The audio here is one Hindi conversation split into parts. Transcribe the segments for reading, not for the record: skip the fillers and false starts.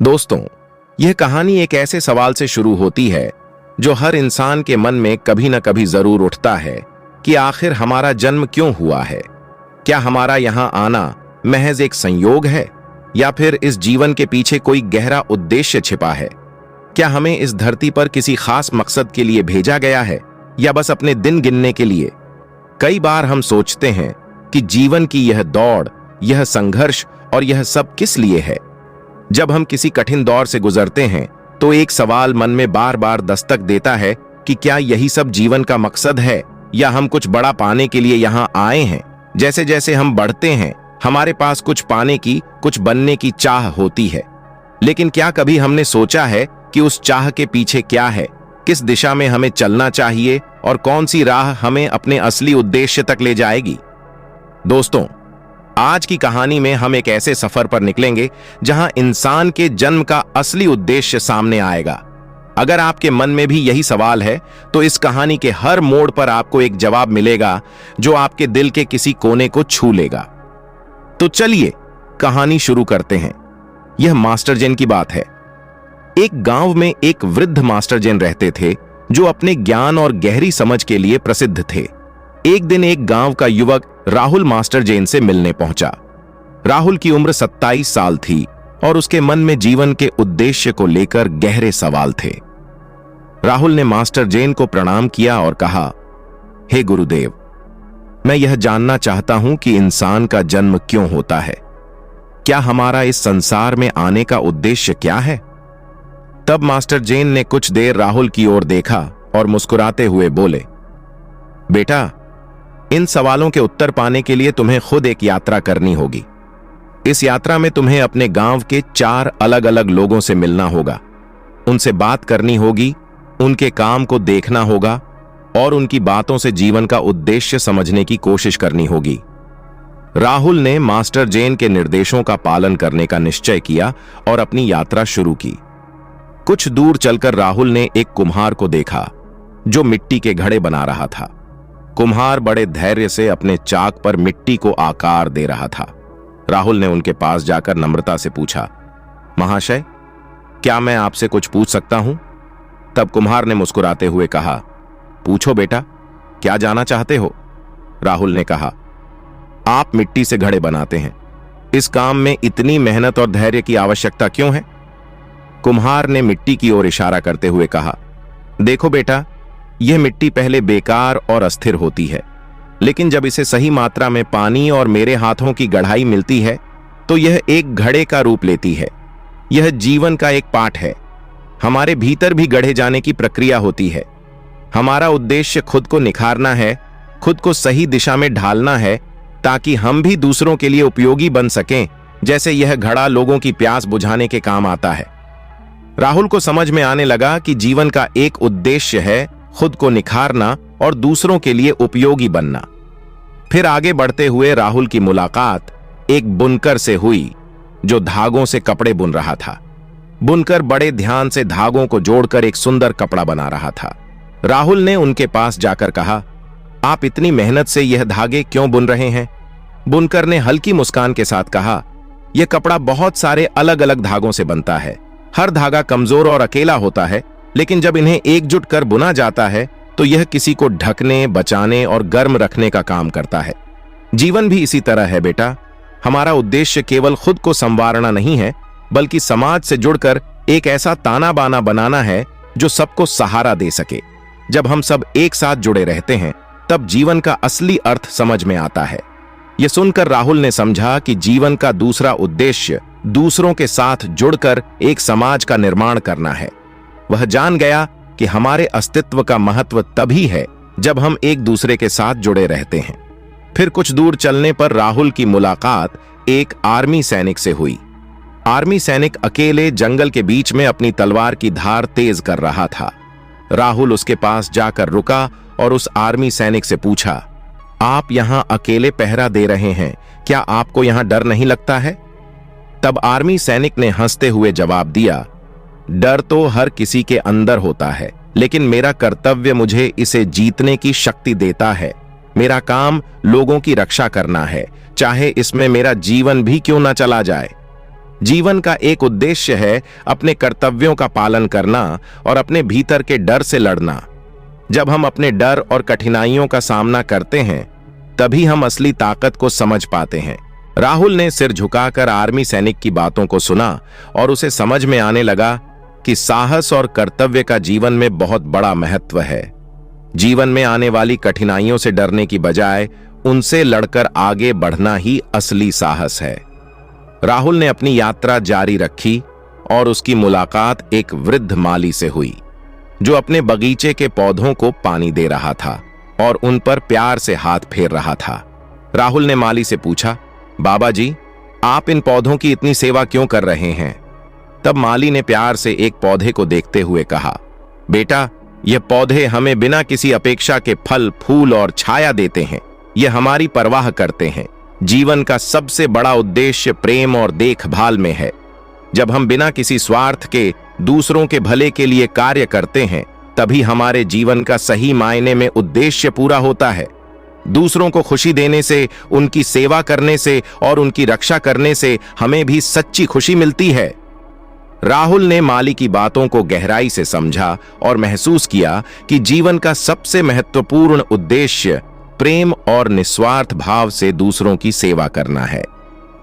दोस्तों, यह कहानी एक ऐसे सवाल से शुरू होती है जो हर इंसान के मन में कभी न कभी जरूर उठता है कि आखिर हमारा जन्म क्यों हुआ है। क्या हमारा यहाँ आना महज एक संयोग है या फिर इस जीवन के पीछे कोई गहरा उद्देश्य छिपा है? क्या हमें इस धरती पर किसी खास मकसद के लिए भेजा गया है या बस अपने दिन गिनने के लिए? कई बार हम सोचते हैं कि जीवन की यह दौड़, यह संघर्ष और यह सब किस लिए है। जब हम किसी कठिन दौर से गुजरते हैं तो एक सवाल मन में बार बार दस्तक देता है कि क्या यही सब जीवन का मकसद है या हम कुछ बड़ा पाने के लिए यहाँ आए हैं। जैसे जैसे हम बढ़ते हैं हमारे पास कुछ पाने की, कुछ बनने की चाह होती है, लेकिन क्या कभी हमने सोचा है कि उस चाह के पीछे क्या है, किस दिशा में हमें चलना चाहिए और कौन सी राह हमें अपने असली उद्देश्य तक ले जाएगी? दोस्तों, आज की कहानी में हम एक ऐसे सफर पर निकलेंगे जहां इंसान के जन्म का असली उद्देश्य सामने आएगा। अगर आपके मन में भी यही सवाल है तो इस कहानी के हर मोड़ पर आपको एक जवाब मिलेगा जो आपके दिल के किसी कोने को छू लेगा। तो चलिए कहानी शुरू करते हैं। यह मास्टर जेन की बात है। एक गांव में एक वृद्ध मास्टर जेन रहते थे जो अपने ज्ञान और गहरी समझ के लिए प्रसिद्ध थे। एक दिन एक गांव का युवक राहुल मास्टर जेन से मिलने पहुंचा। राहुल की उम्र 27 साल थी और उसके मन में जीवन के उद्देश्य को लेकर गहरे सवाल थे। राहुल ने मास्टर जेन को प्रणाम किया और कहा, हे गुरुदेव, मैं यह जानना चाहता हूं कि इंसान का जन्म क्यों होता है। क्या हमारा इस संसार में आने का उद्देश्य क्या है? तब मास्टर जेन ने कुछ देर राहुल की ओर देखा और मुस्कुराते हुए बोले, बेटा, इन सवालों के उत्तर पाने के लिए तुम्हें खुद एक यात्रा करनी होगी। इस यात्रा में तुम्हें अपने गांव के 4 अलग अलग लोगों से मिलना होगा, उनसे बात करनी होगी, उनके काम को देखना होगा और उनकी बातों से जीवन का उद्देश्य समझने की कोशिश करनी होगी। राहुल ने मास्टर जेन के निर्देशों का पालन करने का निश्चय किया और अपनी यात्रा शुरू की। कुछ दूर चलकर राहुल ने एक कुम्हार को देखा जो मिट्टी के घड़े बना रहा था। कुम्हार बड़े धैर्य से अपने चाक पर मिट्टी को आकार दे रहा था। राहुल ने उनके पास जाकर नम्रता से पूछा, महाशय, क्या मैं आपसे कुछ पूछ सकता हूं? तब कुम्हार ने मुस्कुराते हुए कहा, पूछो बेटा, क्या जानना चाहते हो? राहुल ने कहा, आप मिट्टी से घड़े बनाते हैं, इस काम में इतनी मेहनत और धैर्य की आवश्यकता क्यों है? कुम्हार ने मिट्टी की ओर इशारा करते हुए कहा, देखो बेटा, यह मिट्टी पहले बेकार और अस्थिर होती है, लेकिन जब इसे सही मात्रा में पानी और मेरे हाथों की गढ़ाई मिलती है तो यह एक घड़े का रूप लेती है। यह जीवन का एक पाठ है। हमारे भीतर भी गढ़े जाने की प्रक्रिया होती है। हमारा उद्देश्य खुद को निखारना है, खुद को सही दिशा में ढालना है ताकि हम भी दूसरों के लिए उपयोगी बन सकें, जैसे यह घड़ा लोगों की प्यास बुझाने के काम आता है। राहुल को समझ में आने लगा कि जीवन का एक उद्देश्य है खुद को निखारना और दूसरों के लिए उपयोगी बनना। फिर आगे बढ़ते हुए राहुल की मुलाकात एक बुनकर से हुई जो धागों से कपड़े बुन रहा था। बुनकर बड़े ध्यान से धागों को जोड़कर एक सुंदर कपड़ा बना रहा था। राहुल ने उनके पास जाकर कहा, आप इतनी मेहनत से यह धागे क्यों बुन रहे हैं? बुनकर ने हल्की मुस्कान के साथ कहा, यह कपड़ा बहुत सारे अलग अलग धागों से बनता है। हर धागा कमजोर और अकेला होता है, लेकिन जब इन्हें एकजुट कर बुना जाता है तो यह किसी को ढकने, बचाने और गर्म रखने का काम करता है। जीवन भी इसी तरह है बेटा। हमारा उद्देश्य केवल खुद को संवारना नहीं है, बल्कि समाज से जुड़कर एक ऐसा ताना बाना बनाना है जो सबको सहारा दे सके। जब हम सब एक साथ जुड़े रहते हैं तब जीवन का असली अर्थ समझ में आता है। यह सुनकर राहुल ने समझा कि जीवन का दूसरा उद्देश्य दूसरों के साथ जुड़कर एक समाज का निर्माण करना है। वह जान गया कि हमारे अस्तित्व का महत्व तभी है जब हम एक दूसरे के साथ जुड़े रहते हैं। फिर कुछ दूर चलने पर राहुल की मुलाकात एक आर्मी सैनिक से हुई। आर्मी सैनिक अकेले जंगल के बीच में अपनी तलवार की धार तेज कर रहा था। राहुल उसके पास जाकर रुका और उस आर्मी सैनिक से पूछा, आप यहां अकेले पहरा दे रहे हैं, क्या आपको यहां डर नहीं लगता है? तब आर्मी सैनिक ने हंसते हुए जवाब दिया, डर तो हर किसी के अंदर होता है, लेकिन मेरा कर्तव्य मुझे इसे जीतने की शक्ति देता है। मेरा काम लोगों की रक्षा करना है, चाहे इसमें मेरा जीवन भी क्यों ना चला जाए। जीवन का एक उद्देश्य है अपने कर्तव्यों का पालन करना और अपने भीतर के डर से लड़ना। जब हम अपने डर और कठिनाइयों का सामना करते हैं तभी हम असली ताकत को समझ पाते हैं। राहुल ने सिर झुकाकर आर्मी सैनिक की बातों को सुना और उसे समझ में आने लगा कि साहस और कर्तव्य का जीवन में बहुत बड़ा महत्व है। जीवन में आने वाली कठिनाइयों से डरने की बजाय उनसे लड़कर आगे बढ़ना ही असली साहस है। राहुल ने अपनी यात्रा जारी रखी और उसकी मुलाकात एक वृद्ध माली से हुई जो अपने बगीचे के पौधों को पानी दे रहा था और उन पर प्यार से हाथ फेर रहा था। राहुल ने माली से पूछा, बाबा जी, आप इन पौधों की इतनी सेवा क्यों कर रहे हैं? तब माली ने प्यार से एक पौधे को देखते हुए कहा, बेटा, ये पौधे हमें बिना किसी अपेक्षा के फल, फूल और छाया देते हैं। ये हमारी परवाह करते हैं। जीवन का सबसे बड़ा उद्देश्य प्रेम और देखभाल में है। जब हम बिना किसी स्वार्थ के दूसरों के भले के लिए कार्य करते हैं तभी हमारे जीवन का सही मायने में उद्देश्य पूरा होता है। दूसरों को खुशी देने से, उनकी सेवा करने से और उनकी रक्षा करने से हमें भी सच्ची खुशी मिलती है। राहुल ने माली की बातों को गहराई से समझा और महसूस किया कि जीवन का सबसे महत्वपूर्ण उद्देश्य प्रेम और निस्वार्थ भाव से दूसरों की सेवा करना है।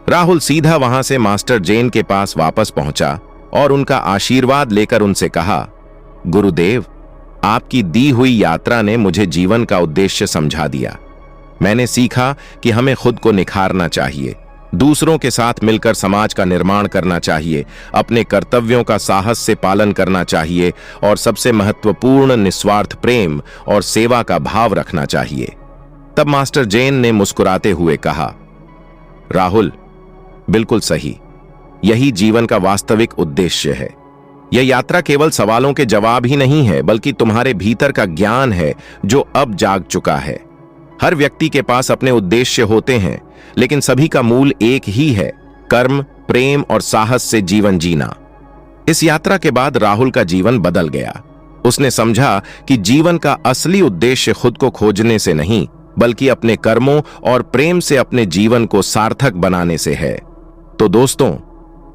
राहुल सीधा वहां से मास्टर जैन के पास वापस पहुंचा और उनका आशीर्वाद लेकर उनसे कहा, गुरुदेव, आपकी दी हुई यात्रा ने मुझे जीवन का उद्देश्य समझा दिया। मैंने सीखा कि हमें खुद को निखारना चाहिए, दूसरों के साथ मिलकर समाज का निर्माण करना चाहिए, अपने कर्तव्यों का साहस से पालन करना चाहिए और सबसे महत्वपूर्ण निस्वार्थ प्रेम और सेवा का भाव रखना चाहिए। तब मास्टर जैन ने मुस्कुराते हुए कहा, राहुल, बिल्कुल सही, यही जीवन का वास्तविक उद्देश्य है। यह यात्रा केवल सवालों के जवाब ही नहीं है बल्कि तुम्हारे भीतर का ज्ञान है जो अब जाग चुका है। हर व्यक्ति के पास अपने उद्देश्य होते हैं लेकिन सभी का मूल एक ही है, कर्म, प्रेम और साहस से जीवन जीना। इस यात्रा के बाद राहुल का जीवन बदल गया। उसने समझा कि जीवन का असली उद्देश्य खुद को खोजने से नहीं बल्कि अपने कर्मों और प्रेम से अपने जीवन को सार्थक बनाने से है। तो दोस्तों,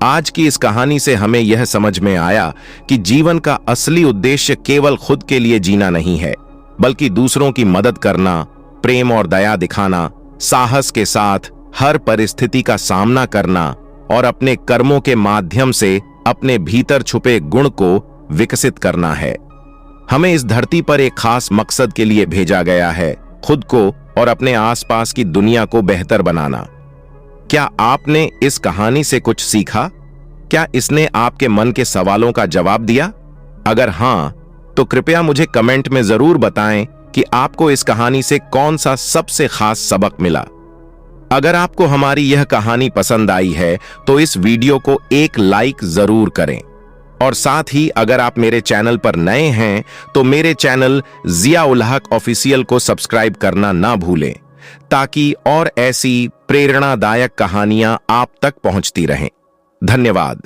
आज की इस कहानी से हमें यह समझ में आया कि जीवन का असली उद्देश्य केवल खुद के लिए जीना नहीं है बल्कि दूसरों की मदद करना, प्रेम और दया दिखाना, साहस के साथ हर परिस्थिति का सामना करना और अपने कर्मों के माध्यम से अपने भीतर छुपे गुण को विकसित करना है। हमें इस धरती पर एक खास मकसद के लिए भेजा गया है, खुद को और अपने आसपास की दुनिया को बेहतर बनाना। क्या आपने इस कहानी से कुछ सीखा? क्या इसने आपके मन के सवालों का जवाब दिया? अगर हां, तो कृपया मुझे कमेंट में जरूर बताएं कि आपको इस कहानी से कौन सा सबसे खास सबक मिला। अगर आपको हमारी यह कहानी पसंद आई है तो इस वीडियो को एक लाइक जरूर करें और साथ ही अगर आप मेरे चैनल पर नए हैं तो मेरे चैनल जिया उल हक ऑफिशियल को सब्सक्राइब करना ना भूलें ताकि और ऐसी प्रेरणादायक कहानियां आप तक पहुंचती रहें। धन्यवाद।